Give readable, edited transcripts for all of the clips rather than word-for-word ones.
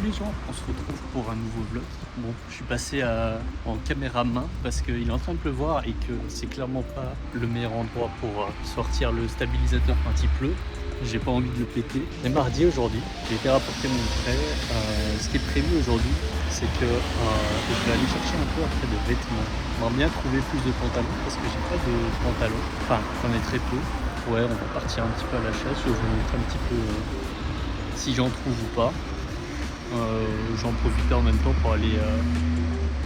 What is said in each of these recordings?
les gens, on se retrouve pour un nouveau vlog. Bon, je suis passé en caméra main parce qu'il est en train de pleuvoir et que c'est clairement pas le meilleur endroit pour sortir le stabilisateur quand il pleut. J'ai pas envie de le péter. C'est mardi aujourd'hui, j'ai été rapporter mon frère. Ce qui est prévu aujourd'hui, c'est que je vais aller chercher un peu après de vêtements. J'aimerais bien trouver plus de pantalons parce que j'ai pas de pantalons. Enfin, j'en ai très peu. Ouais, on va partir un petit peu à la chasse. Je vous montre un petit peu si j'en trouve ou pas. J'en profitais en même temps pour aller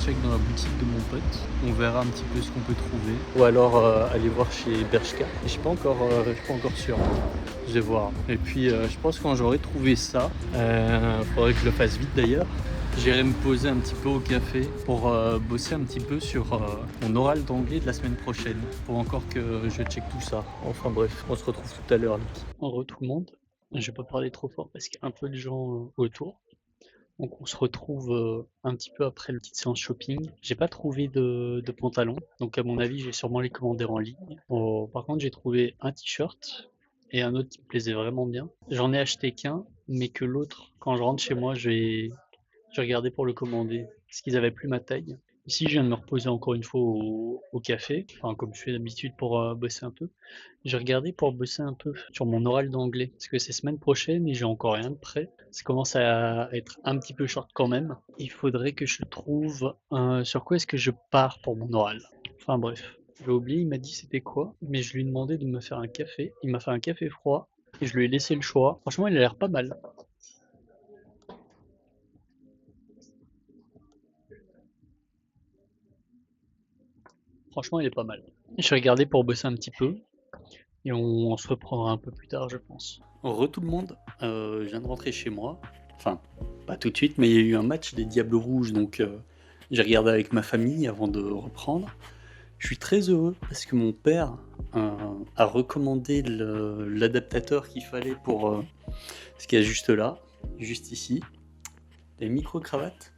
check dans la boutique de mon pote. On verra un petit peu ce qu'on peut trouver. Ou alors aller voir chez Bershka. Je suis pas encore sûr. Je vais voir. Et puis je pense que quand j'aurai trouvé ça, faudrait que je le fasse vite d'ailleurs. J'irai me poser un petit peu au café pour bosser un petit peu sur mon oral d'anglais de la semaine prochaine. Faut encore que je check tout ça. Enfin bref, on se retrouve tout à l'heure, Nick. En re tout le monde. Je vais pas parler trop fort parce qu'il y a un peu de gens autour. Donc on se retrouve un petit peu après la petite séance shopping. J'ai pas trouvé de pantalon, donc à mon avis j'ai sûrement les commander en ligne. Oh, par contre j'ai trouvé un t-shirt et un autre qui me plaisait vraiment bien. J'en ai acheté qu'un, mais que l'autre, quand je rentre chez moi, j'ai regardé pour le commander, parce qu'ils avaient plus ma taille. Ici je viens de me reposer encore une fois au café, enfin comme je fais d'habitude pour bosser un peu. J'ai regardé pour bosser un peu sur mon oral d'anglais, parce que c'est semaine prochaine et j'ai encore rien de prêt. Ça commence à être un petit peu short quand même. Il faudrait que je trouve sur quoi est-ce que je pars pour mon oral. Enfin bref, j'ai oublié, il m'a dit c'était quoi, mais je lui ai demandé de me faire un café. Il m'a fait un café froid et je lui ai laissé le choix. Franchement, il a l'air pas mal. Franchement, il est pas mal. Je vais regarder pour bosser un petit peu et on se reprendra un peu plus tard, je pense. Re tout le monde, je viens de rentrer chez moi. Enfin, pas tout de suite, mais il y a eu un match des Diables Rouges, donc j'ai regardé avec ma famille avant de reprendre. Je suis très heureux parce que mon père a recommandé l'adaptateur qu'il fallait pour ce qu'il y a juste là, juste ici, les micro-cravates.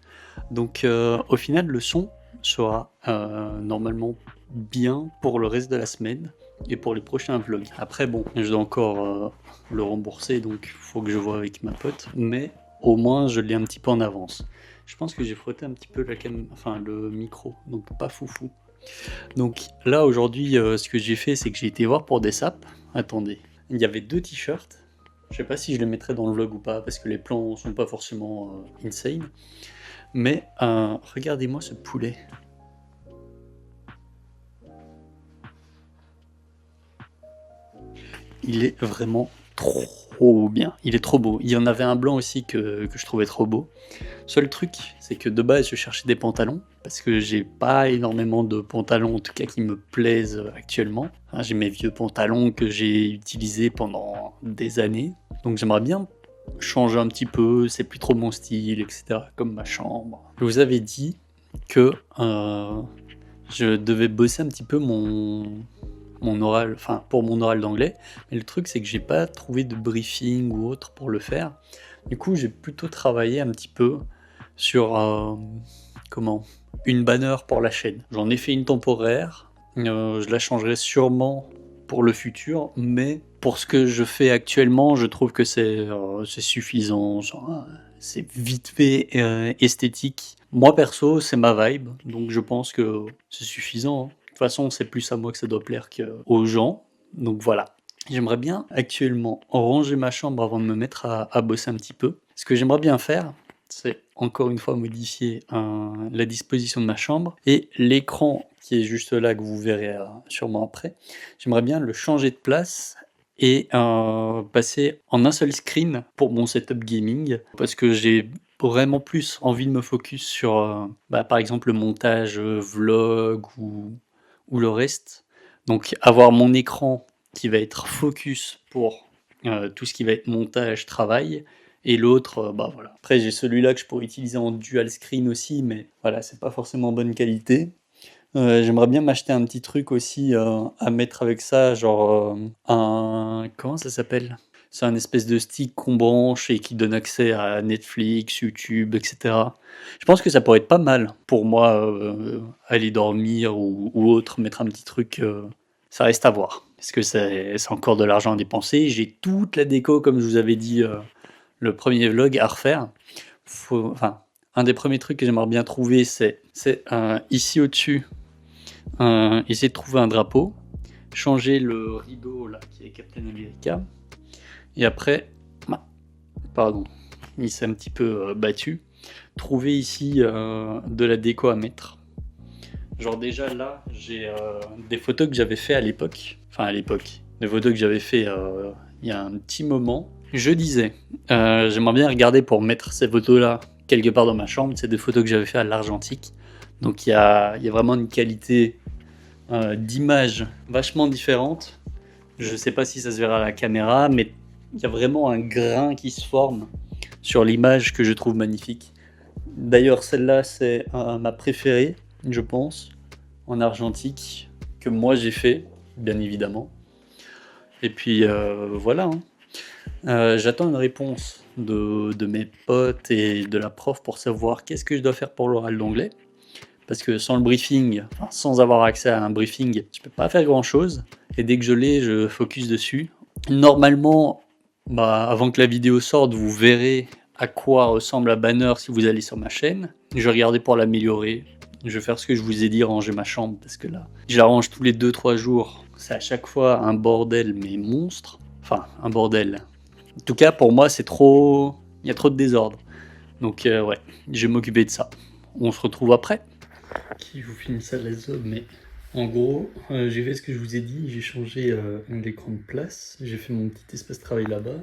Donc au final, le son sera normalement bien pour le reste de la semaine et pour les prochains vlogs. Après, bon, je dois encore le rembourser, donc il faut que je vois avec ma pote, mais au moins je l'ai un petit peu en avance. Je pense que j'ai frotté un petit peu le micro, donc pas foufou. Donc là aujourd'hui, ce que j'ai fait, c'est que j'ai été voir pour des sapes. Attendez, il y avait deux t-shirts. Je sais pas si je les mettrai dans le vlog ou pas, parce que les plans sont pas forcément insane. Mais regardez-moi ce poulet. Il est vraiment trop bien. Il est trop beau. Il y en avait un blanc aussi que je trouvais trop beau. Seul truc, c'est que de base, je cherchais des pantalons, parce que j'ai pas énormément de pantalons, en tout cas qui me plaisent actuellement. Enfin, j'ai mes vieux pantalons que j'ai utilisés pendant des années. Donc j'aimerais bien changer un petit peu, c'est plus trop mon style, etc. Comme ma chambre. Je vous avais dit que je devais bosser un petit peu mon oral, enfin pour mon oral d'anglais, mais le truc c'est que j'ai pas trouvé de briefing ou autre pour le faire. Du coup j'ai plutôt travaillé un petit peu sur une banner pour la chaîne. J'en ai fait une temporaire, je la changerai sûrement pour le futur, mais pour ce que je fais actuellement, je trouve que c'est suffisant. Genre, c'est vite fait esthétique. Moi perso, c'est ma vibe, donc je pense que c'est suffisant, hein. De toute façon, c'est plus à moi que ça doit plaire qu'aux gens. Donc voilà. J'aimerais bien actuellement ranger ma chambre avant de me mettre à bosser un petit peu. Ce que j'aimerais bien faire, c'est encore une fois modifier la disposition de ma chambre et l'écran qui est juste là que vous verrez sûrement après. J'aimerais bien le changer de place et passer en un seul screen pour mon setup gaming parce que j'ai vraiment plus envie de me focus sur par exemple le montage vlog ou le reste. Donc avoir mon écran qui va être focus pour tout ce qui va être montage, travail, et l'autre, voilà. Après j'ai celui-là que je pourrais utiliser en dual screen aussi, mais voilà, c'est pas forcément bonne qualité. J'aimerais bien m'acheter un petit truc aussi à mettre avec ça, genre comment ça s'appelle? C'est un espèce de stick qu'on branche et qui donne accès à Netflix, YouTube, etc. Je pense que ça pourrait être pas mal pour moi, aller dormir ou autre, mettre un petit truc, ça reste à voir. Parce que c'est encore de l'argent à dépenser. J'ai toute la déco, comme je vous avais dit, le premier vlog à refaire. enfin, un des premiers trucs que j'aimerais bien trouver, c'est ici au-dessus, essayer de trouver un drapeau, changer le rideau là qui est Captain America, et après, pardon, il s'est un petit peu battu, trouver ici de la déco à mettre. Genre déjà là, j'ai des photos que j'avais fait à l'époque, des photos que j'avais fait il y a un petit moment. Je disais, j'aimerais bien regarder pour mettre ces photos-là quelque part dans ma chambre. C'est des photos que j'avais fait à l'argentique. Donc il y a vraiment une qualité d'image vachement différente. Je sais pas si ça se verra à la caméra, mais il y a vraiment un grain qui se forme sur l'image que je trouve magnifique. D'ailleurs, celle-là, c'est ma préférée, je pense, en argentique, que moi j'ai fait, bien évidemment. Et puis voilà. J'attends une réponse de mes potes et de la prof pour savoir qu'est-ce que je dois faire pour l'oral d'anglais. Parce que sans le briefing, enfin, sans avoir accès à un briefing, je peux pas faire grand-chose. Et dès que je l'ai, je focus dessus. Normalement, avant que la vidéo sorte, vous verrez à quoi ressemble la banner si vous allez sur ma chaîne. Je vais regarder pour l'améliorer. Je vais faire ce que je vous ai dit, ranger ma chambre, parce que là, je la range tous les 2-3 jours. C'est à chaque fois un bordel, mais monstre. Enfin, un bordel. En tout cas, pour moi, c'est trop... Il y a trop de désordre. Donc ouais, je vais m'occuper de ça. On se retrouve après. Qui vous filme ça, les hommes, mais... En gros, j'ai fait ce que je vous ai dit, j'ai changé l'écran de place, j'ai fait mon petit espace travail là-bas,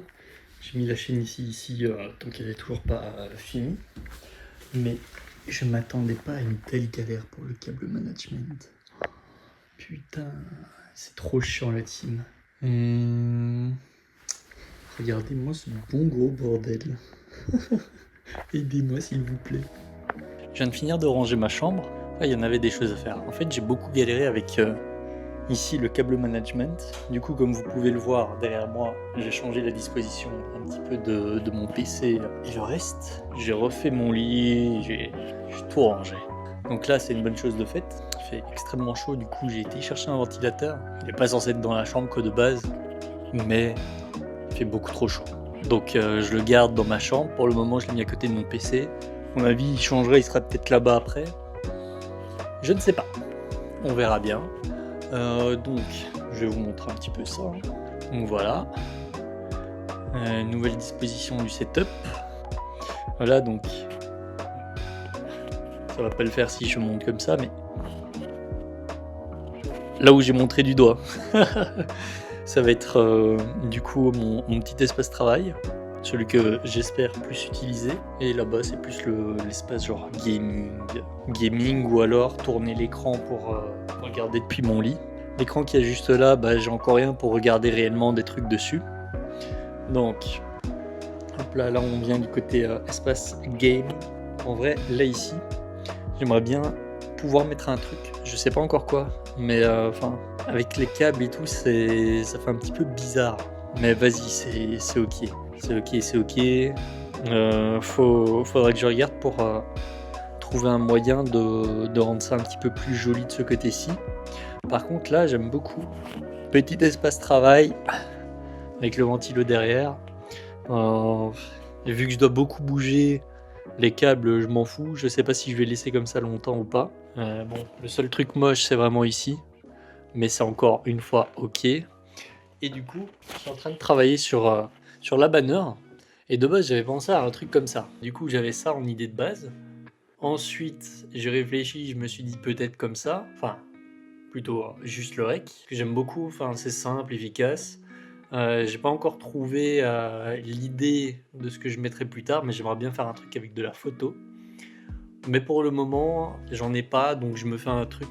j'ai mis la chaîne ici, tant qu'elle est toujours pas finie. Mais je m'attendais pas à une telle galère pour le câble management. Putain, c'est trop chiant la team. Regardez-moi ce bon gros bordel. Aidez-moi s'il vous plaît. Je viens de finir de ranger ma chambre. Il y en avait des choses à faire. En fait, j'ai beaucoup galéré avec ici le câble management. Du coup, comme vous pouvez le voir derrière moi, j'ai changé la disposition un petit peu de mon PC et le reste. J'ai refait mon lit, j'ai tout rangé. Donc là, c'est une bonne chose de fait. Il fait extrêmement chaud, du coup, j'ai été chercher un ventilateur. Il n'est pas censé être dans la chambre que de base, mais il fait beaucoup trop chaud. Donc je le garde dans ma chambre. Pour le moment, je l'ai mis à côté de mon PC. À mon avis, il changerait, il sera peut-être là-bas après. Je ne sais pas, on verra bien. Donc, je vais vous montrer un petit peu ça. Donc voilà, nouvelle disposition du setup. Voilà, donc ça va pas le faire si je monte comme ça, mais là où j'ai montré du doigt, ça va être du coup mon petit espace travail. Celui que j'espère plus utiliser, et là-bas c'est plus l'espace genre gaming ou alors tourner l'écran pour regarder depuis mon lit. L'écran qui est juste là, j'ai encore rien pour regarder réellement des trucs dessus. Donc, hop là on vient du côté espace game. En vrai, là ici, j'aimerais bien pouvoir mettre un truc, je sais pas encore quoi, mais enfin, avec les câbles et tout, ça fait un petit peu bizarre. Mais vas-y, c'est ok. C'est ok. Faudrait que je regarde pour trouver un moyen de rendre ça un petit peu plus joli de ce côté-ci. Par contre, là, j'aime beaucoup. Petit espace travail avec le ventilo derrière. Vu que je dois beaucoup bouger, les câbles, je m'en fous. Je sais pas si je vais laisser comme ça longtemps ou pas. Bon, le seul truc moche, c'est vraiment ici. Mais c'est encore une fois ok. Et du coup, je suis en train de travailler sur la banner. Et de base, j'avais pensé à un truc comme ça. Du coup, j'avais ça en idée de base. Ensuite, j'ai réfléchi, je me suis dit peut-être comme ça. Enfin, plutôt juste le rec, que j'aime beaucoup. Enfin, c'est simple, efficace. J'ai pas encore trouvé l'idée de ce que je mettrai plus tard, mais j'aimerais bien faire un truc avec de la photo. Mais pour le moment, j'en ai pas, donc je me fais un truc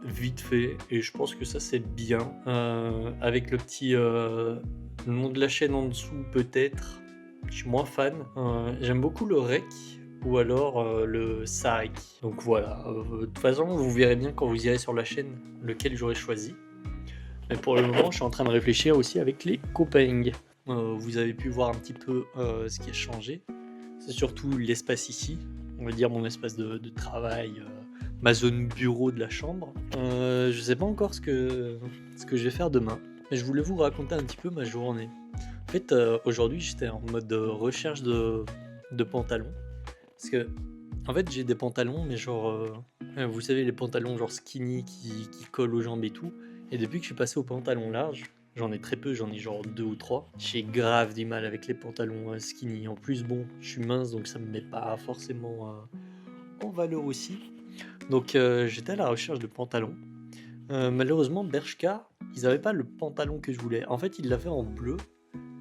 vite fait, et je pense que ça c'est bien. Avec le petit nom de la chaîne en dessous peut-être, je suis moins fan. J'aime beaucoup le rec ou alors le sarek. Donc voilà, de toute façon vous verrez bien quand vous irez sur la chaîne lequel j'aurais choisi. Mais pour le moment je suis en train de réfléchir aussi avec les copains. Vous avez pu voir un petit peu ce qui a changé. C'est surtout l'espace ici, on va dire mon espace de travail, ma zone bureau de la chambre. Je sais pas encore ce que je vais faire demain, mais je voulais vous raconter un petit peu ma journée. En fait, aujourd'hui j'étais en mode recherche de pantalons. Parce que, en fait, j'ai des pantalons, mais genre, vous savez, les pantalons genre skinny qui collent aux jambes et tout. Et depuis que je suis passé aux pantalons larges, j'en ai très peu, j'en ai genre 2 ou 3. J'ai grave du mal avec les pantalons skinny. En plus, bon, je suis mince, donc ça me met pas forcément en valeur aussi. Donc, j'étais à la recherche de pantalons. Malheureusement, Bershka, ils avaient pas le pantalon que je voulais. En fait, ils l'avaient en bleu,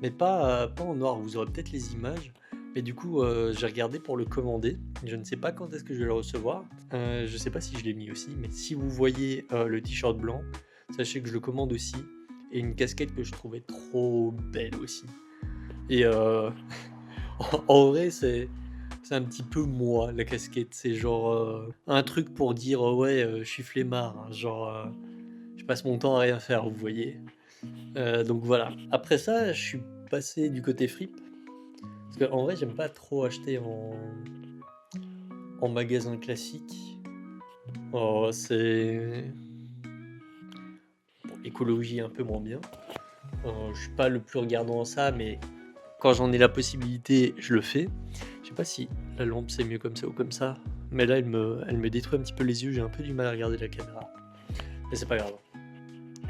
mais pas en noir. Vous aurez peut-être les images. Mais du coup, j'ai regardé pour le commander. Je ne sais pas quand est-ce que je vais le recevoir. Je sais pas si je l'ai mis aussi, mais si vous voyez le t-shirt blanc, sachez que je le commande aussi. Et une casquette que je trouvais trop belle aussi. Et en vrai, c'est un petit peu moi, la casquette. C'est genre un truc pour dire ouais, je suis flemmard, hein. Genre, je passe mon temps à rien faire, vous voyez. Donc voilà. Après ça, je suis passé du côté fripe. Parce qu'en vrai, j'aime pas trop acheter en magasin classique. Oh, c'est. Bon, l'écologie un peu moins bien. Je suis pas le plus regardant à ça, mais quand j'en ai la possibilité, je le fais. Je sais pas si la lampe c'est mieux comme ça ou comme ça, mais là elle me détruit un petit peu les yeux, j'ai un peu du mal à regarder la caméra. Mais c'est pas grave.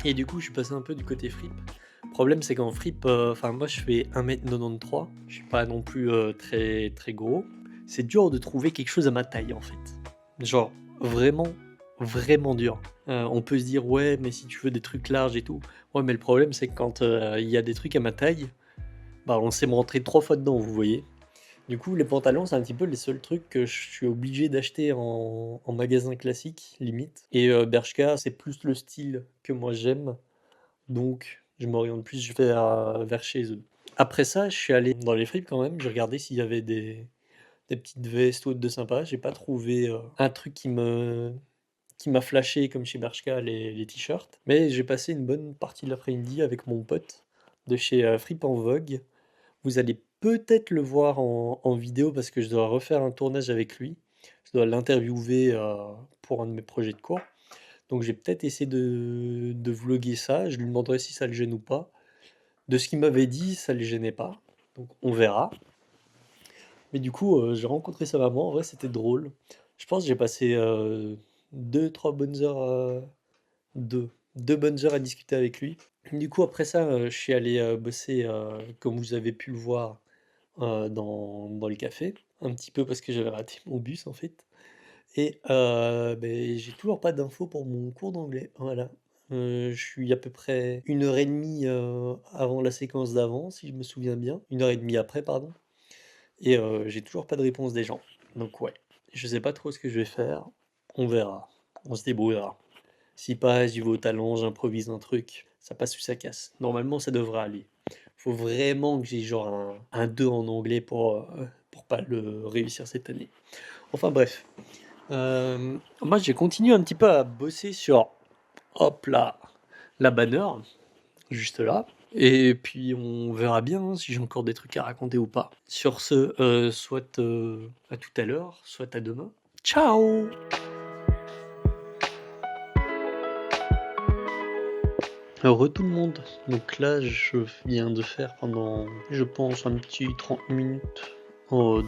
Et du coup, je suis passé un peu du côté fripe. Le problème, c'est qu'en fripe, enfin, moi je fais 1m93, je suis pas non plus très, très gros. C'est dur de trouver quelque chose à ma taille en fait. Genre, vraiment, vraiment dur. On peut se dire, ouais, mais si tu veux des trucs larges et tout. Ouais, mais le problème, c'est que quand il y a des trucs à ma taille, bah, on sait me rentrer 3 fois dedans, vous voyez. Du coup, les pantalons, c'est un petit peu les seuls trucs que je suis obligé d'acheter en magasin classique, limite. Et Bershka, c'est plus le style que moi j'aime. Donc, je m'oriente plus vers chez eux. Après ça, je suis allé dans les fripes quand même. J'ai regardé s'il y avait des petites vestes ou autres de sympa. J'ai pas trouvé un truc qui m'a flashé comme chez Bershka, les t-shirts. Mais j'ai passé une bonne partie de l'après-midi avec mon pote de chez Fripe en Vogue. Vous allez peut-être le voir en vidéo parce que je dois refaire un tournage avec lui. Je dois l'interviewer pour un de mes projets de cours. Donc j'ai peut-être essayé de vlogger ça. Je lui demanderai si ça le gêne ou pas. De ce qu'il m'avait dit, ça le gênait pas. Donc on verra. Mais du coup, j'ai rencontré sa maman. En vrai, c'était drôle. Je pense que j'ai passé 2-3 bonnes heures, deux bonnes heures à discuter avec lui. Du coup, après ça, je suis allé bosser, comme vous avez pu le voir, dans les cafés, un petit peu parce que j'avais raté mon bus en fait. Et j'ai toujours pas d'infos pour mon cours d'anglais. Voilà. Je suis à peu près 1h30 avant la séquence d'avant, si je me souviens bien. 1h30 après, pardon. Et j'ai toujours pas de réponse des gens. Donc ouais, je sais pas trop ce que je vais faire. On verra. On se débrouillera. Si pas, j'y vais au talent, j'improvise un truc. Ça passe ou ça casse. Normalement, ça devrait aller. Faut vraiment que j'ai genre un 2 en anglais pour pas le réussir cette année. Enfin bref. Moi, j'ai continué un petit peu à bosser sur, hop là, la banner, juste là. Et puis on verra bien hein, si j'ai encore des trucs à raconter ou pas. Sur ce, soit à tout à l'heure, soit à demain. Ciao! Heureux tout le monde. Donc là, je viens de faire pendant, je pense, un petit 30 minutes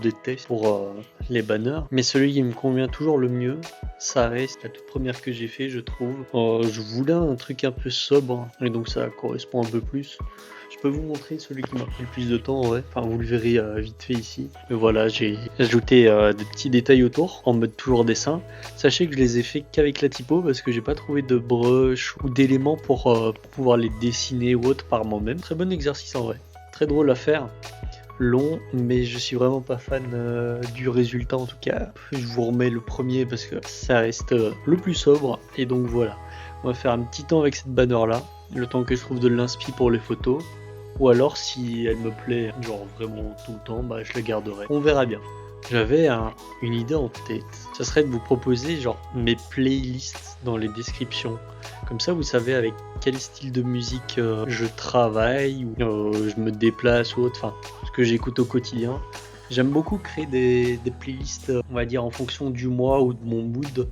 des tests pour les banners. Mais celui qui me convient toujours le mieux, ça reste la toute première que j'ai fait, je trouve. Je voulais un truc un peu sobre, et donc ça correspond un peu plus. Je peux vous montrer celui qui m'a pris le plus de temps en vrai. Enfin, vous le verrez vite fait ici. Mais voilà, j'ai ajouté des petits détails autour en mode toujours dessin. Sachez que je les ai fait qu'avec la typo parce que j'ai pas trouvé de brush ou d'éléments pour pouvoir les dessiner ou autre par moi-même. Très bon exercice en vrai. Très drôle à faire. Long, mais je suis vraiment pas fan du résultat en tout cas. Je vous remets le premier parce que ça reste le plus sobre. Et donc voilà, on va faire un petit temps avec cette banner là, le temps que je trouve de l'inspi pour les photos. Ou alors si elle me plaît genre vraiment tout le temps, bah je la garderai. On verra bien. J'avais une idée en tête. Ça serait de vous proposer genre mes playlists dans les descriptions. Comme ça vous savez avec quel style de musique je travaille ou je me déplace ou autre. Enfin, ce que j'écoute au quotidien. J'aime beaucoup créer des playlists, on va dire en fonction du mois ou de mon mood.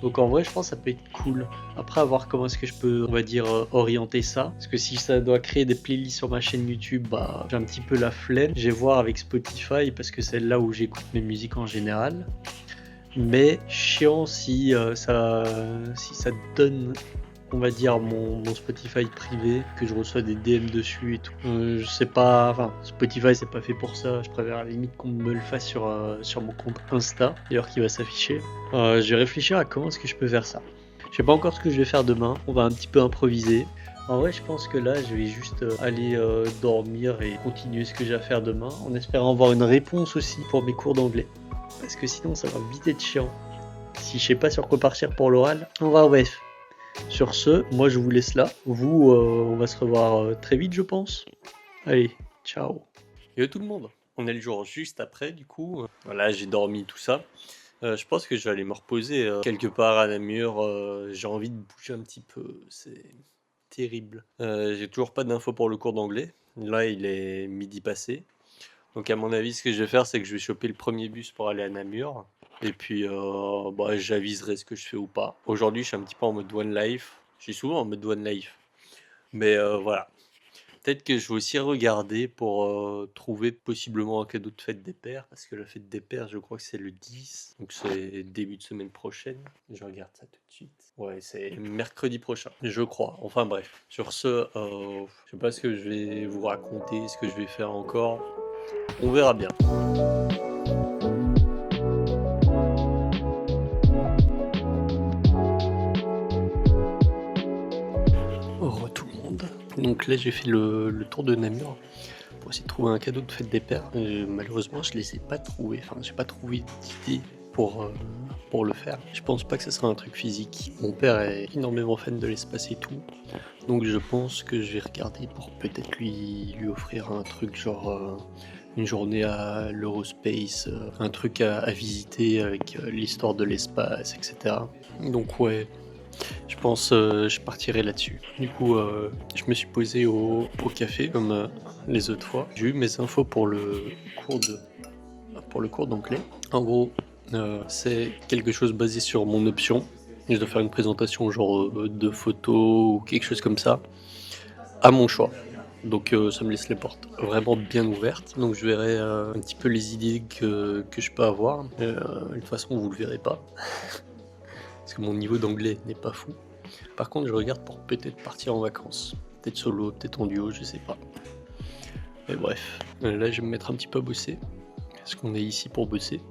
Donc en vrai, je pense que ça peut être cool. Après, à voir comment est-ce que je peux, on va dire, orienter ça. Parce que si ça doit créer des playlists sur ma chaîne YouTube, bah j'ai un petit peu la flemme. Je vais voir avec Spotify parce que c'est là où j'écoute mes musiques en général. Mais chiant si ça donne, on va dire, mon Spotify privé, que je reçois des DM dessus et tout. Je sais pas, enfin, Spotify c'est pas fait pour ça. Je préfère à la limite qu'on me le fasse sur mon compte Insta, d'ailleurs qui va s'afficher. Je vais réfléchir à comment est-ce que je peux faire ça. Je sais pas encore ce que je vais faire demain, on va un petit peu improviser. En vrai, je pense que là, je vais juste aller dormir et continuer ce que j'ai à faire demain, en espérant avoir une réponse aussi pour mes cours d'anglais. Parce que sinon, ça va vite être chiant. Si je sais pas sur quoi partir pour l'oral, on va bref. Sur ce, moi je vous laisse là. Vous, on va se revoir très vite, je pense. Allez, ciao. Yo tout le monde, on est le jour juste après, du coup. Voilà, j'ai dormi, tout ça. Je pense que je vais aller me reposer quelque part à Namur. J'ai envie de bouger un petit peu, c'est terrible. J'ai toujours pas d'infos pour le cours d'anglais. Là, il est midi passé. Donc à mon avis, ce que je vais faire, c'est que je vais choper le premier bus pour aller à Namur. Et puis, j'aviserai ce que je fais ou pas. Aujourd'hui, je suis un petit peu en mode One Life. Je suis souvent en mode One Life. Mais voilà. Peut-être que je vais aussi regarder pour trouver possiblement un cadeau de fête des pères. Parce que la fête des pères, je crois que c'est le 10. Donc c'est début de semaine prochaine. Je regarde ça tout de suite. Ouais, c'est mercredi prochain, je crois. Enfin bref. Sur ce, je sais pas ce que je vais vous raconter, ce que je vais faire encore. On verra bien. Re tout le monde. Donc là j'ai fait le tour de Namur pour essayer de trouver un cadeau de fête des pères. Malheureusement je les ai pas trouvés. Enfin j'ai pas trouvé d'idée pour le faire. Je pense pas que ce sera un truc physique. Mon père est énormément fan de l'espace et tout. Donc je pense que je vais regarder pour peut-être lui offrir un truc genre une journée à l'Eurospace, un truc à visiter avec l'histoire de l'espace, etc. Donc ouais, je pense je partirai là-dessus. Du coup, je me suis posé au café comme les autres fois. J'ai eu mes infos pour le cours d'anglais. En gros, c'est quelque chose basé sur mon option. Je dois faire une présentation genre de photos ou quelque chose comme ça, à mon choix. Donc ça me laisse les portes vraiment bien ouvertes. Donc je verrai un petit peu les idées que je peux avoir. De toute façon, vous le verrez pas. Parce que mon niveau d'anglais n'est pas fou. Par contre, je regarde pour peut-être partir en vacances. Peut-être solo, peut-être en duo, je sais pas. Mais bref, là je vais me mettre un petit peu à bosser. Parce qu'on est ici pour bosser.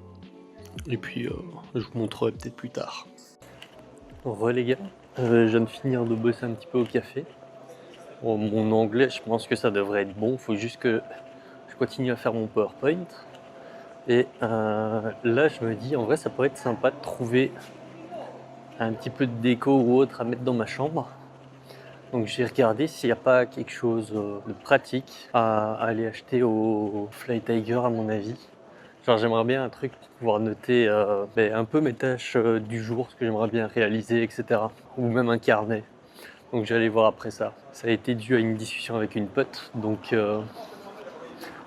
Et puis je vous montrerai peut-être plus tard. Les gars, je viens de finir de bosser un petit peu au café. Bon, mon anglais, je pense que ça devrait être bon. Faut juste que je continue à faire mon PowerPoint. Et là, je me dis, en vrai, ça pourrait être sympa de trouver un petit peu de déco ou autre à mettre dans ma chambre. Donc j'ai regardé s'il n'y a pas quelque chose de pratique à aller acheter au Fly Tiger à mon avis. Genre j'aimerais bien un truc pour pouvoir noter un peu mes tâches du jour, ce que j'aimerais bien réaliser, etc. Ou même un carnet. Donc j'allais voir après ça. Ça a été dû à une discussion avec une pote, donc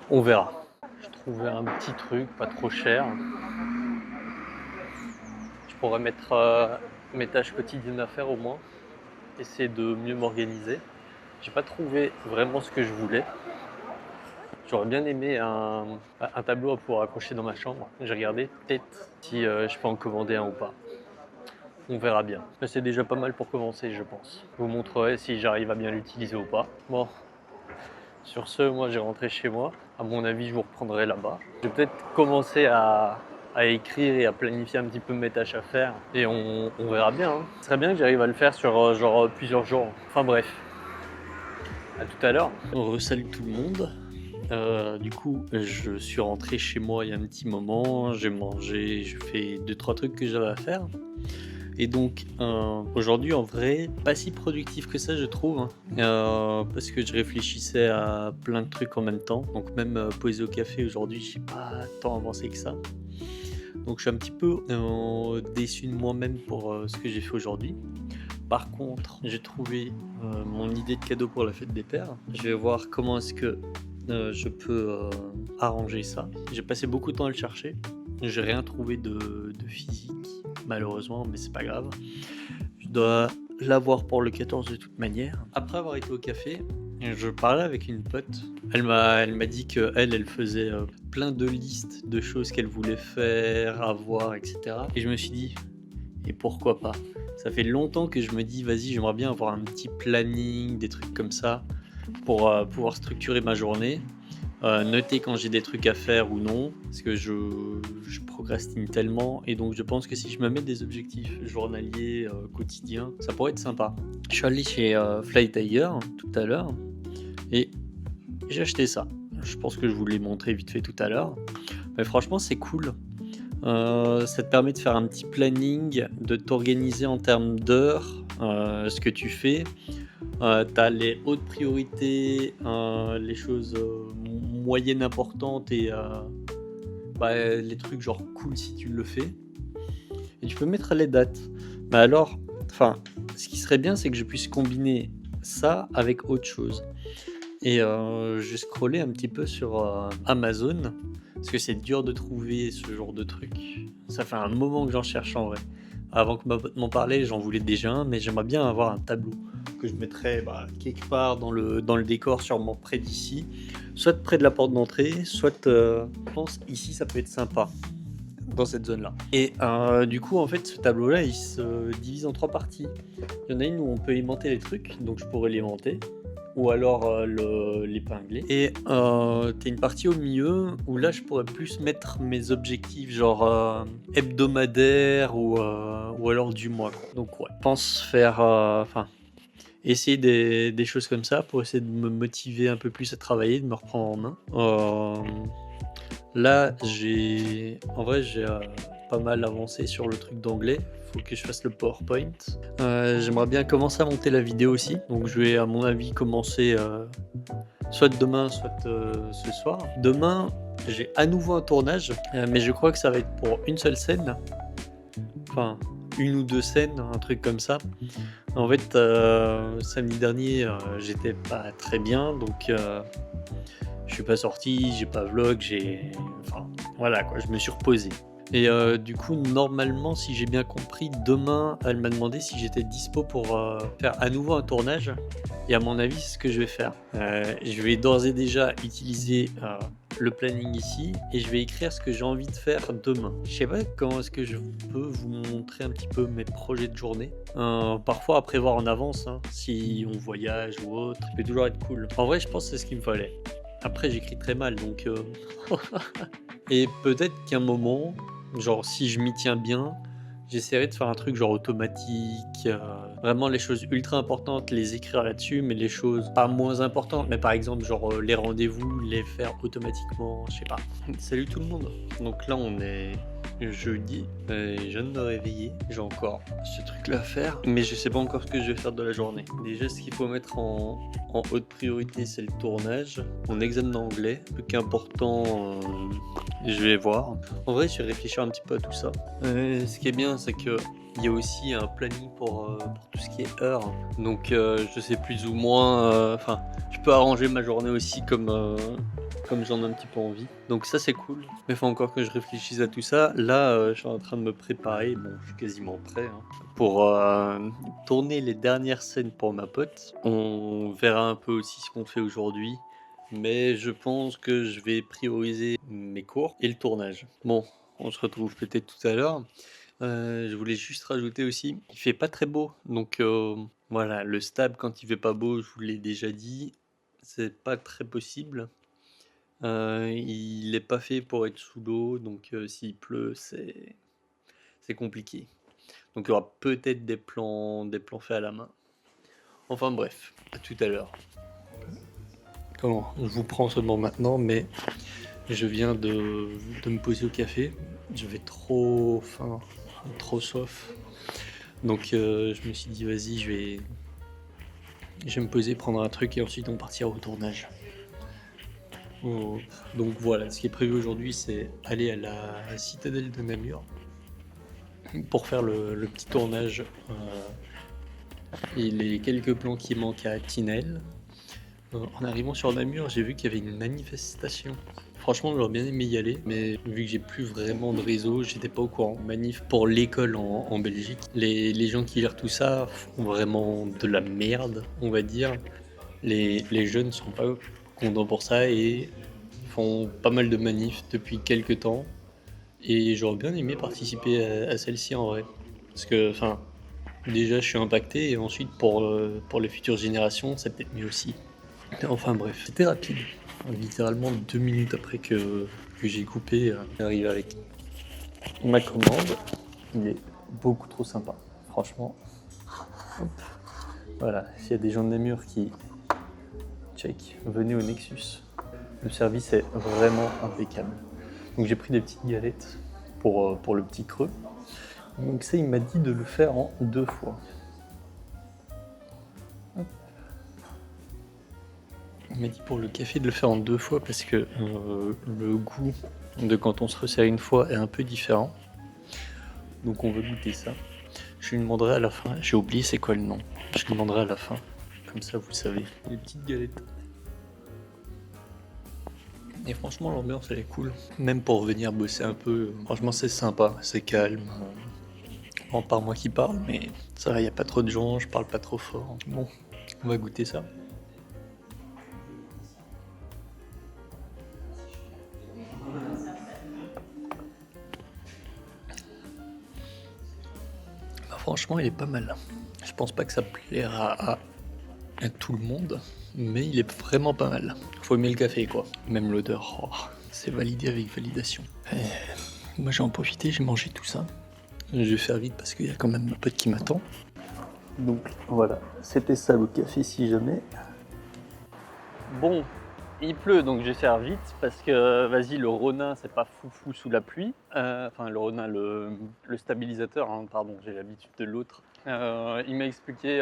on verra. Je trouvais un petit truc pas trop cher. Je pourrais mettre mes tâches quotidiennes à faire au moins. Essayer de mieux m'organiser. J'ai pas trouvé vraiment ce que je voulais. J'aurais bien aimé un tableau à pouvoir accrocher dans ma chambre. J'ai regardé peut-être si je peux en commander un ou pas. On verra bien. Mais c'est déjà pas mal pour commencer, je pense. Je vous montrerai si j'arrive à bien l'utiliser ou pas. Bon, sur ce, moi j'ai rentré chez moi. À mon avis, je vous reprendrai là-bas. Je vais peut-être commencer à écrire et à planifier un petit peu mes tâches à faire. Et on verra bien. Hein. Ce serait bien que j'arrive à le faire sur genre plusieurs jours. Enfin bref. À tout à l'heure. Salut tout le monde. Du coup, je suis rentré chez moi il y a un petit moment. J'ai mangé, j'ai fait 2-3 trucs que j'avais à faire. Et donc aujourd'hui en vrai pas si productif que ça je trouve parce que je réfléchissais à plein de trucs en même temps, donc même posé au café aujourd'hui j'ai pas tant avancé que ça, donc je suis un petit peu déçu de moi-même pour ce que j'ai fait aujourd'hui. Par contre j'ai trouvé mon idée de cadeau pour la fête des pères. Je vais voir comment est-ce que je peux arranger ça. J'ai passé beaucoup de temps à le chercher. J'ai rien trouvé de physique, malheureusement, mais c'est pas grave. Je dois l'avoir pour le 14 de toute manière. Après avoir été au café, je parlais avec une pote. Elle m'a dit qu'elle faisait plein de listes de choses qu'elle voulait faire, avoir, etc. Et je me suis dit, et pourquoi pas? Ça fait longtemps que je me dis, vas-y, j'aimerais bien avoir un petit planning, des trucs comme ça, pour pouvoir structurer ma journée. Noter quand j'ai des trucs à faire ou non, parce que je procrastine tellement, et donc je pense que si je me mets des objectifs journaliers, quotidiens, ça pourrait être sympa. Je suis allé chez Fly Tiger tout à l'heure, et j'ai acheté ça. Je pense que je vous l'ai montré vite fait tout à l'heure, mais franchement c'est cool. Ça te permet de faire un petit planning, de t'organiser en termes d'heures, ce que tu fais. T'as les hautes priorités, les choses moyennes importantes et les trucs genre cool si tu le fais. Et tu peux mettre les dates. Mais alors, ce qui serait bien, c'est que je puisse combiner ça avec autre chose. Et j'ai scrollé un petit peu sur Amazon, parce que c'est dur de trouver ce genre de truc. Ça fait un moment que j'en cherche en vrai. Avant que ma pote m'en parlait, j'en voulais déjà un, mais j'aimerais bien avoir un tableau que je mettrais quelque part dans le décor, sûrement près d'ici, soit près de la porte d'entrée, soit je pense ici ça peut être sympa dans cette zone là. Et du coup en fait ce tableau là il se divise en 3 parties. Il y en a une où on peut aimanter les trucs, donc je pourrais l'aimanter ou alors l'épingler. Et t'as une partie au milieu où là je pourrais plus mettre mes objectifs genre hebdomadaires ou alors du mois quoi. Donc ouais, je pense faire essayer des choses comme ça pour essayer de me motiver un peu plus à travailler, de me reprendre en main. Là j'ai pas mal avancé sur le truc d'anglais. Faut que je fasse le PowerPoint. J'aimerais bien commencer à monter la vidéo aussi. Donc je vais à mon avis commencer soit demain, soit ce soir. Demain, j'ai à nouveau un tournage, mais je crois que ça va être pour une seule scène. Enfin, une ou deux scènes, un truc comme ça. En fait, samedi dernier, j'étais pas très bien, donc je suis pas sorti, j'ai pas vlog, voilà quoi, je me suis reposé. Et du coup, normalement, si j'ai bien compris, demain, elle m'a demandé si j'étais dispo pour faire à nouveau un tournage. Et à mon avis, c'est ce que je vais faire. Je vais d'ores et déjà utiliser le planning ici et je vais écrire ce que j'ai envie de faire demain. Je sais pas comment est-ce que je peux vous montrer un petit peu mes projets de journée. Parfois à prévoir en avance, hein, si on voyage ou autre, ça peut toujours être cool. En vrai, je pense que c'est ce qu'il me fallait. Après, j'écris très mal, donc... Et peut-être qu'à un moment, genre si je m'y tiens bien, j'essaierai de faire un truc genre automatique, vraiment les choses ultra importantes, les écrire là-dessus, mais les choses pas moins importantes, mais par exemple genre les rendez-vous, les faire automatiquement, je sais pas. Salut tout le monde. Donc là on est jeudi, je viens de me réveiller, j'ai encore ce truc là à faire, mais je sais pas encore ce que je vais faire de la journée. Déjà ce qu'il faut mettre en haute priorité c'est le tournage, mon examen d'anglais, le plus important je vais voir. En vrai je vais réfléchir un petit peu à tout ça. Ce qui est bien c'est que il y a aussi un planning pour tout ce qui est heures, donc je sais plus ou moins, je peux arranger ma journée aussi comme j'en ai un petit peu envie. Donc ça c'est cool. Mais il faut encore que je réfléchisse à tout ça. Là je suis en train de me préparer, bon je suis quasiment prêt hein, pour tourner les dernières scènes pour ma pote. On verra un peu aussi ce qu'on fait aujourd'hui. Mais je pense que je vais prioriser mes cours et le tournage. Bon, on se retrouve peut-être tout à l'heure. Je voulais juste rajouter aussi, il fait pas très beau. Donc voilà, le stab quand il fait pas beau, je vous l'ai déjà dit, c'est pas très possible. Il est pas fait pour être sous l'eau, donc s'il pleut, c'est compliqué. Donc il y aura peut-être des plans faits à la main. Enfin bref, à tout à l'heure. Comment? Je vous prends seulement maintenant, mais je viens de me poser au café. J'avais trop faim, trop soif. Donc je me suis dit vas-y, je vais me poser, prendre un truc et ensuite on partira au tournage. Donc voilà, ce qui est prévu aujourd'hui, c'est aller à la citadelle de Namur pour faire le petit tournage et les quelques plans qui manquent à Tinel. En arrivant sur Namur, j'ai vu qu'il y avait une manifestation. Franchement, j'aurais bien aimé y aller, mais vu que j'ai plus vraiment de réseau, j'étais pas au courant. Manif pour l'école en Belgique. Les gens qui gèrent tout ça font vraiment de la merde, on va dire. Les jeunes sont pas contents pour ça et font pas mal de manifs depuis quelques temps. Et j'aurais bien aimé participer à celle-ci en vrai. Parce que, enfin, déjà je suis impacté et ensuite pour les futures générations, c'est peut-être mieux aussi. Enfin bref, c'était rapide. Littéralement 2 minutes après que j'ai coupé, j'arrive avec ma commande. Il est beaucoup trop sympa, franchement. Hop. Voilà, s'il y a des gens de Namur qui check, venez au Nexus. Le service est vraiment impeccable. Donc j'ai pris des petites galettes pour le petit creux. Donc ça, il m'a dit de le faire en 2 fois. Il m'a dit pour le café de le faire en 2 fois parce que le goût de quand on se resserre une fois est un peu différent. Donc on veut goûter ça. Je lui demanderai à la fin, j'ai oublié c'est quoi le nom. Je lui demanderai à la fin. Comme ça vous savez. Les petites galettes. Et franchement l'ambiance elle est cool. Même pour venir bosser un peu, franchement c'est sympa, c'est calme. Bon, par moi qui parle, mais ça va, y a pas trop de gens, je parle pas trop fort. Bon, on va goûter ça. Bah, franchement, il est pas mal. Je pense pas que ça plaira à tout le monde, mais il est vraiment pas mal. Faut aimer le café, quoi. Même l'odeur, oh, c'est validé avec validation. Moi, j'ai en profité, j'ai mangé tout ça. Je vais faire vite parce qu'il y a quand même ma pote qui m'attend. Donc voilà, c'était ça le café si jamais. Bon, il pleut donc je vais faire vite parce que vas-y, le Ronin c'est pas foufou sous la pluie. Enfin le Ronin, le stabilisateur, hein, pardon, j'ai l'habitude de l'autre. Il m'a expliqué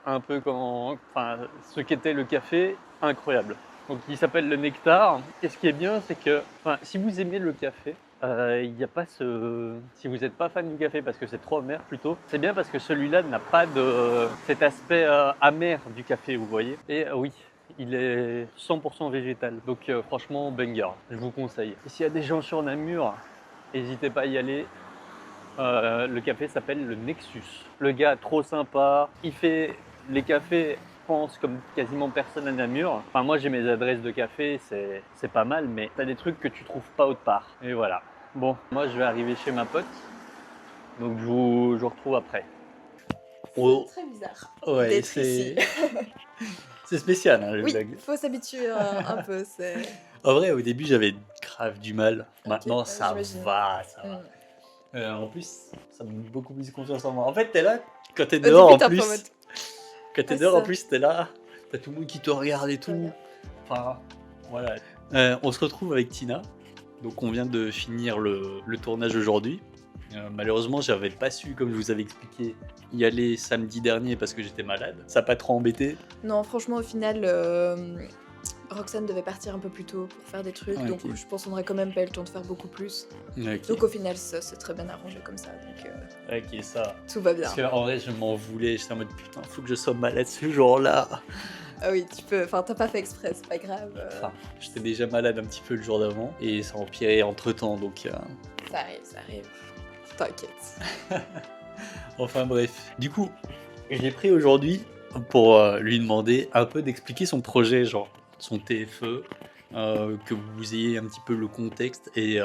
un peu ce qu'était le café, incroyable. Donc il s'appelle le Nectar. Et ce qui est bien, c'est que si vous aimez le café, il n'y a pas si vous n'êtes pas fan du café parce que c'est trop amer plutôt, c'est bien parce que celui-là n'a pas de cet aspect amer du café, vous voyez. Et oui, il est 100% végétal, donc franchement banger, je vous conseille. Et s'il y a des gens sur Namur, n'hésitez pas à y aller. Le café s'appelle le Nexus. Le gars trop sympa, il fait les cafés, je pense, comme quasiment personne à Namur. Enfin moi j'ai mes adresses de café, c'est pas mal, mais t'as des trucs que tu trouves pas autre part. Et voilà. Bon, moi je vais arriver chez ma pote, donc je vous retrouve après. C'est très bizarre Ouais, d'être ici. c'est spécial, hein, les Oui, blagues. faut s'habituer un peu. En vrai, au début j'avais grave du mal. Maintenant Ok, ça j'imagine. va, ça va. En plus, ça me donne beaucoup plus confiance en moi. En fait, t'es là, quand t'es Au dehors début, en t'es un peu plus. en mode, Quand t'es Ah, dehors en ça. plus, t'es là, t'as tout le monde qui te regarde et tout. Regarde. Enfin, voilà. On se retrouve avec Tina. Donc, on vient de finir le tournage aujourd'hui. Malheureusement, j'avais pas su, comme je vous avais expliqué, y aller samedi dernier parce que j'étais malade. Ça n'a pas trop embêté. Non, franchement, au final, Roxane devait partir un peu plus tôt pour faire des trucs, Ok. donc je pense qu'on aurait quand même pas eu le temps de faire beaucoup plus. Ok, Donc au final, ça c'est très bien arrangé comme ça, donc ok, ça. tout va bien. Parce qu'en vrai, je m'en voulais. J'étais en mode putain, faut que je sois malade ce jour-là. Ah oui, tu peux, enfin t'as pas fait exprès, c'est pas grave. Enfin, j'étais déjà malade un petit peu le jour d'avant et ça a empiré entre temps, donc. Ça arrive. T'inquiète. Enfin bref. Du coup, je l'ai pris aujourd'hui pour lui demander un peu d'expliquer son projet, genre son TFE, que vous ayez un petit peu le contexte et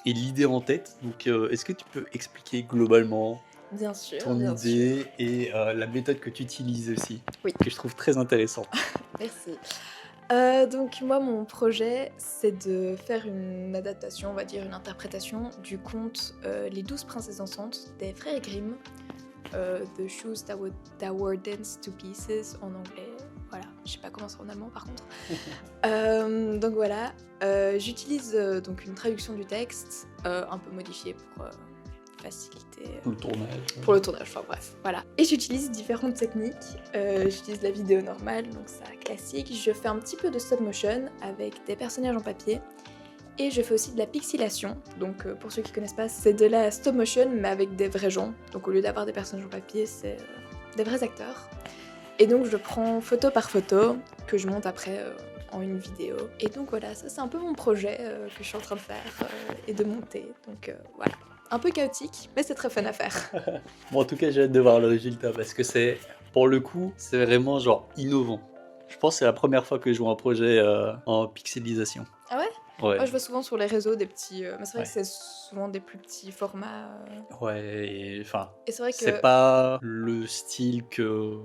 l'idée en tête. Donc est-ce que tu peux expliquer globalement Bien sûr, ton bien sûr. idée et la méthode que tu utilises aussi, Oui. que je trouve très intéressante. Merci. Donc moi, mon projet, c'est de faire une adaptation, on va dire une interprétation du conte Les 12 princesses dansantes des frères Grimm, The Shoes that were Danced to Pieces en anglais. Voilà, je sais pas comment c'est en allemand par contre. Donc voilà, j'utilise donc une traduction du texte, un peu modifiée pour faciliter Pour le tournage. pour le tournage, enfin bref, voilà. Et j'utilise différentes techniques. J'utilise la vidéo normale, donc ça classique. Je fais un petit peu de stop motion avec des personnages en papier. Et je fais aussi de la pixelation. Donc pour ceux qui connaissent pas, c'est de la stop motion mais avec des vrais gens. Donc au lieu d'avoir des personnages en papier, c'est des vrais acteurs. Et donc je prends photo par photo que je monte après en une vidéo. Et donc voilà, ça c'est un peu mon projet que je suis en train de faire et de monter. Donc voilà, un peu chaotique, mais c'est très fun à faire. Bon, en tout cas, j'ai hâte de voir le résultat parce que c'est, pour le coup, c'est vraiment genre innovant. Je pense que c'est la première fois que je vois un projet en pixelisation. Ah ouais? Ouais. Moi je vois souvent sur les réseaux des petits... mais c'est vrai Ouais. que c'est souvent des plus petits formats. Ouais, et enfin, Et c'est vrai que c'est pas le style que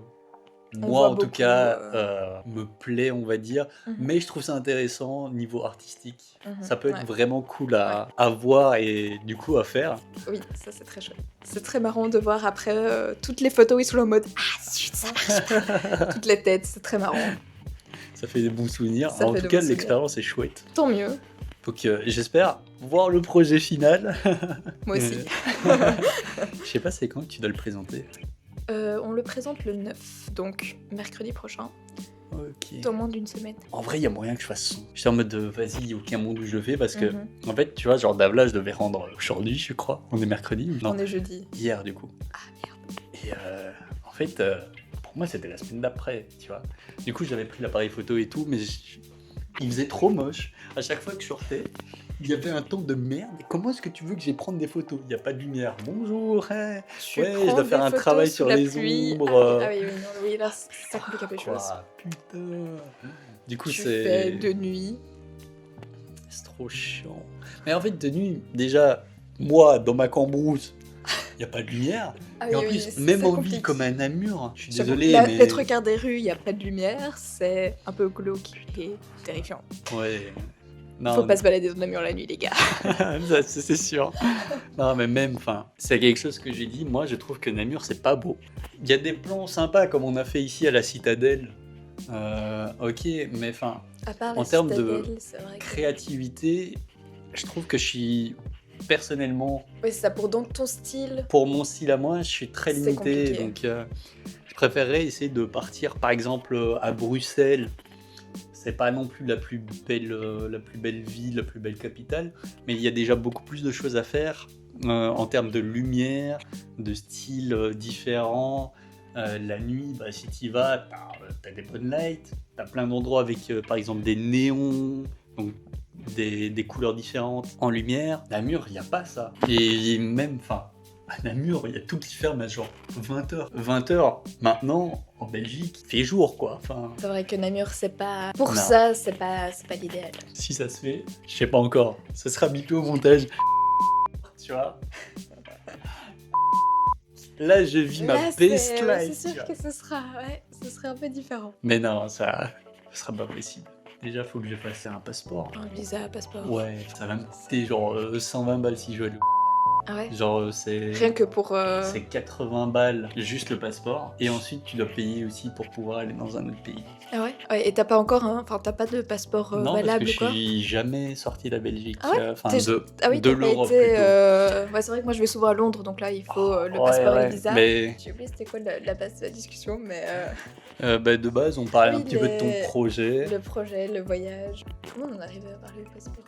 on moi voit en tout beaucoup, cas me plaît, on va dire, mhm, mais je trouve ça intéressant niveau artistique. mhm, Ça peut être ouais. vraiment cool à voir et du coup à faire. Oui, ça c'est très chouette. C'est très marrant de voir après toutes les photos où ils sont là en mode ah zut, ça marche pas. Toutes les têtes, c'est très marrant. Ça fait des bons souvenirs. Ça En fait tout de cas, bons souvenirs. l'expérience est chouette. Tant mieux, Donc j'espère voir le projet final. moi aussi. Je sais pas c'est quand que tu dois le présenter. On le présente le 9, donc mercredi prochain, Ok. dans moins d'une semaine. En vrai, il y a moyen que je fasse son. J'étais en mode de vas-y, aucun monde où je le fais parce que Mhm. en fait, tu vois, genre Davla, je devais rendre aujourd'hui, je crois. On est mercredi ou non? On est jeudi. Hier du coup. Ah merde. Et en fait, pour moi, c'était la semaine d'après, tu vois. Du coup, j'avais pris l'appareil photo et tout, mais il faisait trop moche. À chaque fois que je sortais, il y avait un temps de merde. Comment est-ce que tu veux que j'aille prendre des photos? Il n'y a pas de lumière. Bonjour, hein. Tu Ouais, je prends dois faire des un photos travail sous sur la les pluie. ombres. Ah oui, oui, non, oui, là ça complique un peu les choses. Quoi, putain. Du coup, Tu c'est fais de nuit. c'est trop chiant. Mais en fait, de nuit, déjà, moi, dans ma cambrousse, il n'y a pas de lumière. Ah Et en oui, oui, plus, c'est même en ville compliqué. comme à Namur, je suis J'avoue, désolé, là, mais... les trois quarts des rues, il n'y a pas de lumière, c'est un peu glauque et terrifiant. Ouais. Non, Faut pas se balader dans Namur la nuit, les gars. ça, c'est sûr. Non, mais même, enfin, c'est quelque chose que j'ai dit. Moi, je trouve que Namur, c'est pas beau. Il y a des plans sympas comme on a fait ici à la Citadelle. Ok, mais enfin, À part En la termes de citadelle, c'est vrai que... créativité, je trouve que je suis personnellement, Oui, c'est ça, pour donc ton style. pour mon style à moi, je suis très C'est limité. compliqué. Donc, je préférerais essayer de partir, par exemple, à Bruxelles. C'est pas non plus la plus belle ville, la plus belle capitale, mais il y a déjà beaucoup plus de choses à faire en termes de lumière, de styles différents. La nuit, bah, si tu y vas, t'as des bonnes lights, t'as plein d'endroits avec par exemple des néons, donc des couleurs différentes en lumière. Namur, il n'y a pas ça. Et même, enfin, à Namur, il y a tout qui ferme à genre 20h. 20h, maintenant, en Belgique, il fait jour, quoi. Enfin, C'est vrai que Namur, c'est pas... Pour Non. ça, c'est pas l'idéal. si ça se fait, je sais pas encore. Ça sera bipé au montage. Tu vois. Là, je vis ma Là, best c'est life. c'est tu sûr vois. que ce sera... Ouais, ce serait un peu différent. Mais non, ça sera pas possible. Déjà, faut que je fasse un passeport. Un visa, passeport. Ouais, ça va me coûter genre 120 balles si je veux aller. Ah ouais. Genre, c'est Rien que pour... c'est 80 balles juste le passeport. Et ensuite, tu dois payer aussi pour pouvoir aller dans un autre pays. Ah ouais, ouais. Et t'as pas encore un... Enfin, t'as pas de passeport Non, valable parce ou que quoi? je suis jamais sorti de la Belgique. Ah ouais Enfin, T'es- de Ah oui, de t'as pas l'Europe été... plutôt. Ouais, c'est vrai que moi, je vais souvent à Londres, donc là, il faut le Ouais, passeport et ouais, le visa. mais J'ai oublié c'était quoi la base de la discussion, mais... bah, de base, on parlait Oui, un petit peu de ton projet. Le projet, le voyage. Comment on en arrivait à parler du passeport?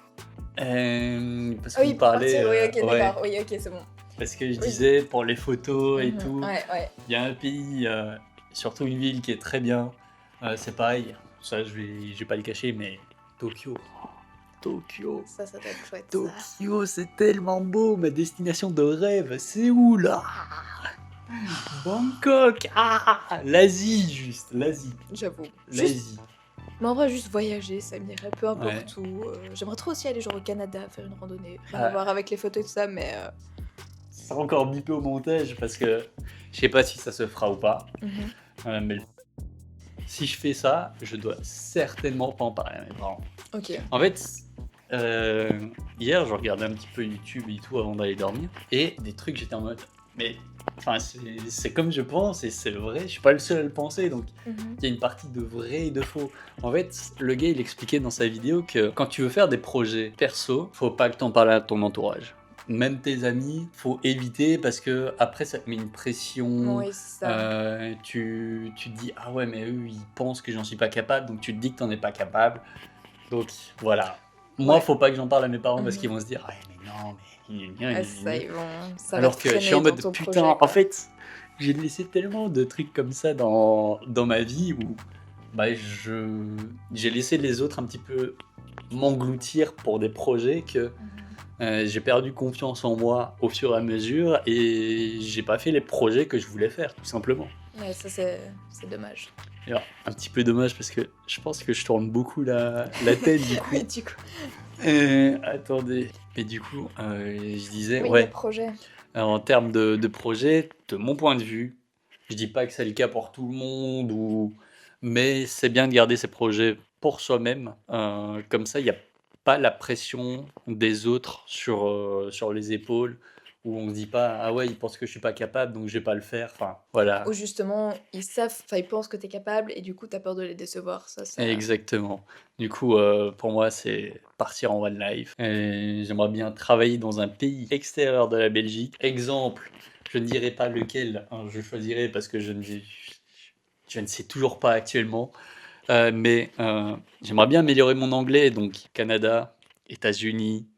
Parce Ah oui, qu'on parlait. partir, oui, ok, ouais, d'accord. Oui, ok, c'est bon. parce que je Oui. disais pour les photos et Mhm. tout. Ouais, ouais. Il y a un pays, surtout une ville qui est très bien. C'est pareil, ça je vais pas le cacher, mais Tokyo. Tokyo. Ça doit être chouette, ça. Tokyo, c'est tellement beau. Ma destination de rêve, c'est où là? Bangkok. L'Asie, juste. L'Asie. J'avoue. Juste... L'Asie. Mais en vrai, juste voyager, ça m'irait peu importe Ouais. où. J'aimerais trop aussi aller genre au Canada, faire une randonnée. Rien à Ouais. voir avec les photos et tout ça, mais... Ça sera encore bipé au montage parce que je sais pas si ça se fera ou pas. mhm. Mais si je fais ça, je dois certainement pas en parler à mes parents. Ok. En fait, hier, je regardais un petit peu YouTube et tout avant d'aller dormir. Et des trucs, j'étais en mode, mais enfin, c'est comme je pense et c'est vrai, je suis pas le seul à le penser. Donc, Mhm. il y a une partie de vrai et de faux. En fait, le gars, il expliquait dans sa vidéo que quand tu veux faire des projets perso, faut pas que t'en parles à ton entourage. Même tes amis, faut éviter parce que après ça te met une pression. Oui, c'est ça. Tu te dis ah ouais mais eux ils pensent que j'en suis pas capable donc tu te dis que t'en es pas capable. Donc voilà. Moi Ouais. faut pas que j'en parle à mes parents parce Mhm. qu'ils vont se dire ah mais non mais Ah, ça, ils vont... ça va alors te que je freiner suis en dans mode ton putain projet, en quoi. fait j'ai laissé tellement de trucs comme ça dans ma vie où Bah, j'ai laissé les autres un petit peu m'engloutir pour des projets que j'ai perdu confiance en moi au fur et à mesure et j'ai pas fait les projets que je voulais faire, tout simplement. Ouais, ça c'est dommage. Et alors, un petit peu dommage parce que je pense que je tourne beaucoup la tête du coup. Oui, du coup. Attendez. Et du coup, je disais, Oui, les ouais, projets. en termes de projet, de mon point de vue, je dis pas que c'est le cas pour tout le monde, mais c'est bien de garder ses projets pour soi-même. Comme ça, il n'y a pas la pression des autres sur les épaules, où on ne se dit pas, ah ouais, ils pensent que je suis pas capable, donc je vais pas le faire. Enfin, voilà. Ou justement, ils savent, enfin ils pensent que t'es capable et du coup t'as peur de les décevoir. Ça. Exactement. Du coup, pour moi, c'est partir en one life. Et j'aimerais bien travailler dans un pays extérieur de la Belgique. Exemple, je ne dirai pas lequel hein, je choisirai parce que je ne sais toujours pas actuellement. Mais j'aimerais bien améliorer mon anglais. Donc, Canada, États-Unis,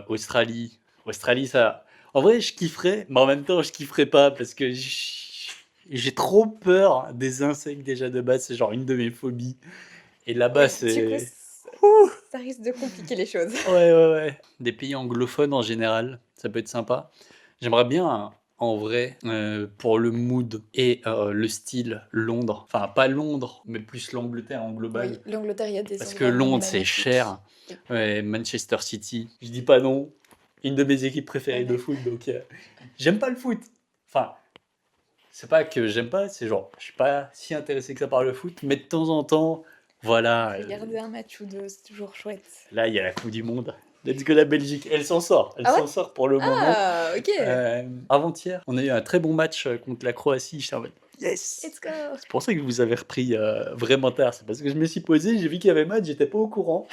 Australie. Australie, ça. En vrai, je kifferais, mais en même temps, je kifferais pas parce que j'ai trop peur des insectes déjà de base. C'est genre une de mes phobies. Et là-bas, Oui, du coup, c'est. ça risque de compliquer les choses. Ouais, ouais, ouais. Des pays anglophones en général, ça peut être sympa. J'aimerais bien, en vrai, pour le mood et le style, Londres. Enfin, pas Londres, mais plus l'Angleterre en global. Oui, l'Angleterre, il y a des Parce que endroits Londres, c'est magnifiques. cher. Oui. Ouais, Manchester City, je dis pas non. Une de mes équipes préférées de Ouais. foot, donc j'aime pas le foot. Enfin, c'est pas que j'aime pas, c'est genre, je suis pas si intéressé que ça par le foot, mais de temps en temps, voilà. Regarder un match ou deux, c'est toujours chouette. Là, il y a la Coupe du Monde. Let's go la Belgique. Elle s'en sort. Elle Ah ouais? s'en sort pour le moment. Ah, ok. Avant-hier, on a eu un très bon match contre la Croatie. J'étais en mode yes. Let's go. C'est pour ça que vous avez repris vraiment tard. C'est parce que je me suis posé, j'ai vu qu'il y avait match, j'étais pas au courant.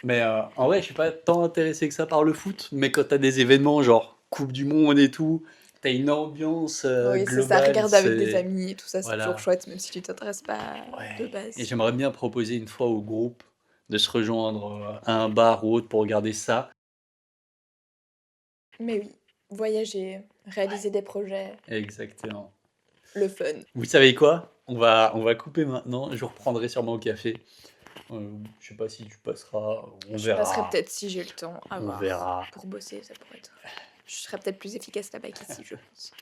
Mais en vrai, je suis pas tant intéressé que ça par le foot. Mais quand t'as des événements genre Coupe du Monde et tout, t'as une ambiance Oui, c'est ça, globale. regarder avec des amis et tout ça, c'est Voilà. toujours chouette, même si tu t'intéresses pas de Ouais. base. Et j'aimerais bien proposer une fois au groupe de se rejoindre à un bar ou autre pour regarder ça. Mais oui, voyager, réaliser des projets, Exactement. le fun. Vous savez quoi? On va couper maintenant. Je reprendrai sûrement au café. Je sais pas si tu passeras. On Je verra. passerai peut-être si j'ai le temps à On voir. verra. Pour bosser, ça pourrait être. Je serais peut-être plus efficace là-bas qu'ici, je pense.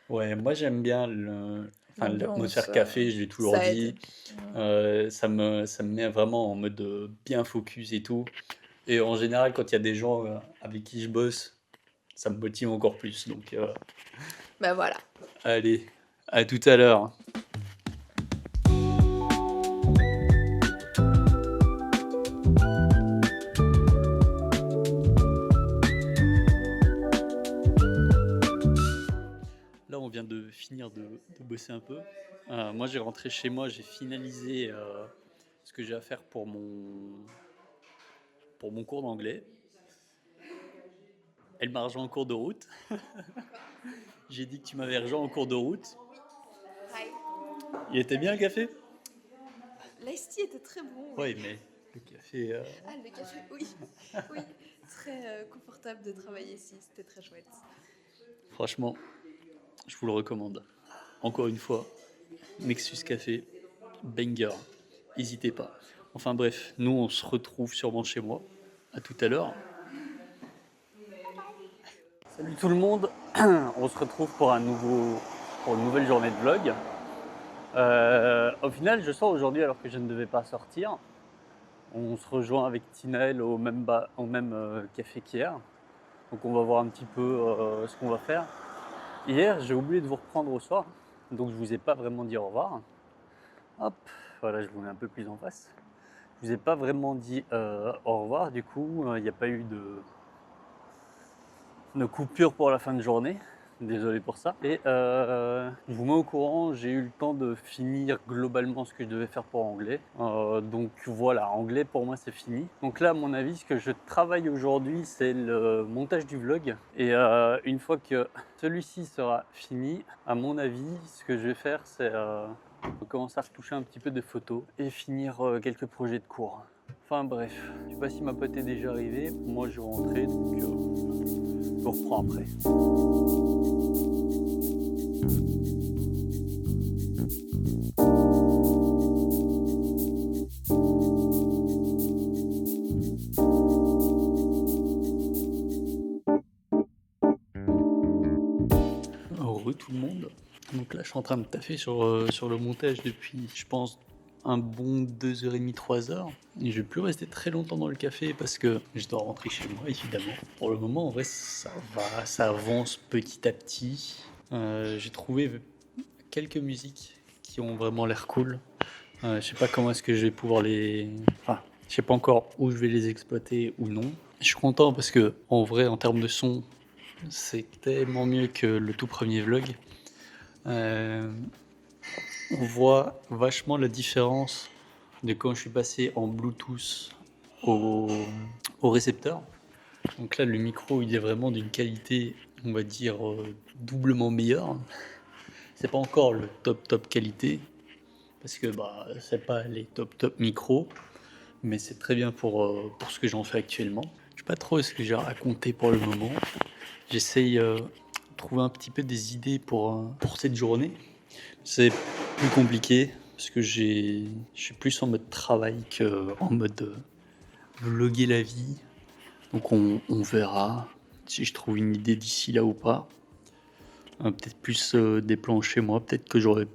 Ouais, moi j'aime bien l'atmosphère café, je l'ai toujours ça dit. aide. Ça me met vraiment en mode bien focus et tout. Et en général, quand il y a des gens avec qui je bosse, ça me motive encore plus. Donc, Bah voilà. allez, à tout à l'heure. Là, on vient de finir de bosser un peu. Moi, j'ai rentré chez moi, j'ai finalisé ce que j'ai à faire pour mon cours d'anglais. Elle m'a rejoint en cours de route. J'ai dit que tu m'avais rejoint en cours de route. Il était bien le café? L'ice tea était très bon. Oui, mais le café. Ah, le café, oui. Oui, très confortable de travailler ici, c'était très chouette. Franchement, je vous le recommande. Encore une fois, Nexus Café, banger. N'hésitez pas. Enfin bref, nous on se retrouve sûrement chez moi. À tout à l'heure. Salut tout le monde. On se retrouve pour une nouvelle journée de vlog. Au final, je sors aujourd'hui alors que je ne devais pas sortir. On se rejoint avec Tinaël au même café qu'hier. Donc on va voir un petit peu ce qu'on va faire. Hier, j'ai oublié de vous reprendre au soir, donc je vous ai pas vraiment dit au revoir. Hop, voilà, je vous mets un peu plus en face. Je vous ai pas vraiment dit au revoir, du coup, il n'y a pas eu de coupure pour la fin de journée. Désolé pour ça. Et je vous mets au courant, j'ai eu le temps de finir globalement ce que je devais faire pour anglais. Donc voilà, anglais pour moi c'est fini. Donc là, à mon avis, ce que je travaille aujourd'hui, c'est le montage du vlog. Et une fois que celui-ci sera fini, à mon avis, ce que je vais faire, c'est commencer à retoucher un petit peu de photos et finir quelques projets de cours. Enfin bref, je sais pas si ma pote est déjà arrivée. Moi, je vais rentrer, donc je reprends après. suis en train de taffer sur le montage depuis, je pense, un bon 2h30, 3h. Et je vais plus rester très longtemps dans le café parce que je dois rentrer chez moi, évidemment. Pour le moment, en vrai, ça va, ça avance petit à petit. J'ai trouvé quelques musiques qui ont vraiment l'air cool. Je sais pas comment est-ce que je vais pouvoir les... Enfin, je sais pas encore où je vais les exploiter ou non. Je suis content parce que, en vrai, en termes de son, c'est tellement mieux que le tout premier vlog. Euh, on voit vachement la différence de quand je suis passé en Bluetooth au, au récepteur. Donc là, le micro, il est vraiment d'une qualité, on va dire, doublement meilleure. C'est pas encore le top qualité, parce que bah, c'est pas les top micros, mais c'est très bien pour ce que j'en fais actuellement. Je sais pas trop ce que j'ai raconté pour le moment. J'essaye de trouver un petit peu des idées pour cette journée. C'est plus compliqué parce que je suis plus en mode travail qu'en mode vloguer la vie. Donc on verra si je trouve une idée d'ici là ou pas. Peut-être plus des plans chez moi, peut-être que j'aurai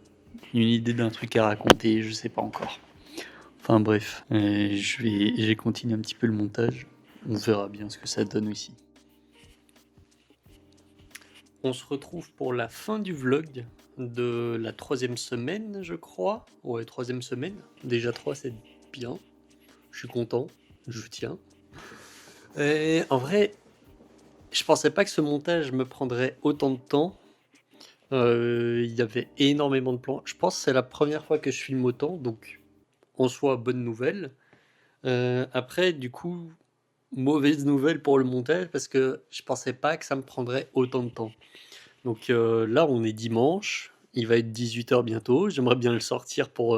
une idée d'un truc à raconter, je sais pas encore. Enfin bref, j'ai continué un petit peu le montage. On verra bien ce que ça donne aussi. On se retrouve pour la fin du vlog de la 3e semaine, je crois. Ouais, 3e semaine. Déjà 3, c'est bien. Je suis content, je tiens. Et en vrai, je pensais pas que ce montage me prendrait autant de temps. Il y avait énormément de plans. Je pense que c'est la première fois que je filme autant, donc en soi, bonne nouvelle. Après, du coup, mauvaise nouvelle pour le montage parce que je pensais pas que ça me prendrait autant de temps. Donc là, on est dimanche, il va être 18h bientôt. J'aimerais bien le sortir pour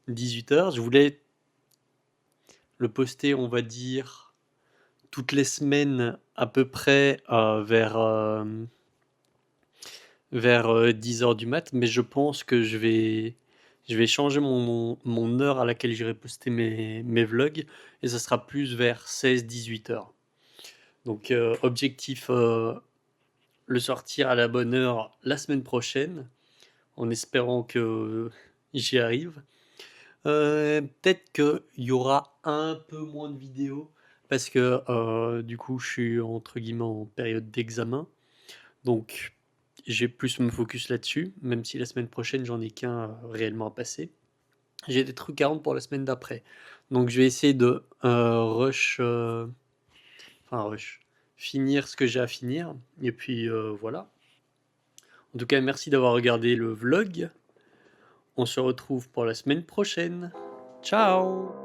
18h. Je voulais le poster, on va dire, toutes les semaines à peu près vers 10h du mat, mais je pense que je vais changer mon heure à laquelle j'irai poster mes vlogs, et ça sera plus vers 16-18h. Donc objectif, le sortir à la bonne heure la semaine prochaine, en espérant que j'y arrive. Peut-être qu'il y aura un peu moins de vidéos, parce que du coup je suis entre guillemets en période d'examen, donc j'ai plus me focus là-dessus, même si la semaine prochaine j'en ai qu'un réellement à passer. J'ai des trucs à rendre pour la semaine d'après, donc je vais essayer de finir ce que j'ai à finir, et puis voilà. En tout cas, merci d'avoir regardé le vlog. On se retrouve pour la semaine prochaine. Ciao!